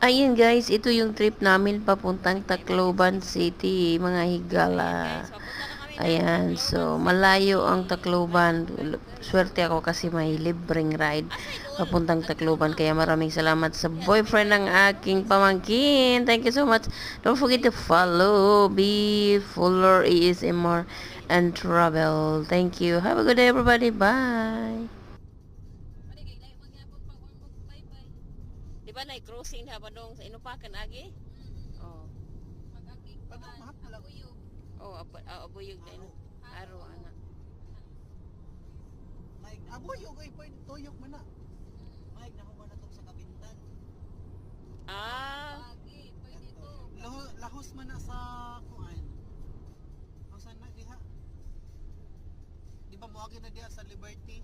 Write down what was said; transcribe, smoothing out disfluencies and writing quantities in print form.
Ayun guys, ito yung trip namin papuntang Tacloban City, mga higala. Ayan guys, papunta na kami ng Ayan, so Tacloban malayo ang City. Tacloban. Swerte ako kasi may libreng ride Asay dol, papuntang adto Tacloban. ma'am. Kaya maraming salamat sa Yan, boyfriend ng aking pamangkin. Thank you so much. Don't forget to follow B Fuller ASMR and Travel. Thank you. Have a good day everybody. Bye. Di ba na crossing na ba dong sa inupakan agi? Oh. Oh, abuyog din. Aro ana. Abuyog ay pwede tuyok man na. Mike, nakuha na to sa kabintan. Ah, Lahos man na sa kuan. Ang sana diha. Di ba moagi na diha sa Liberty?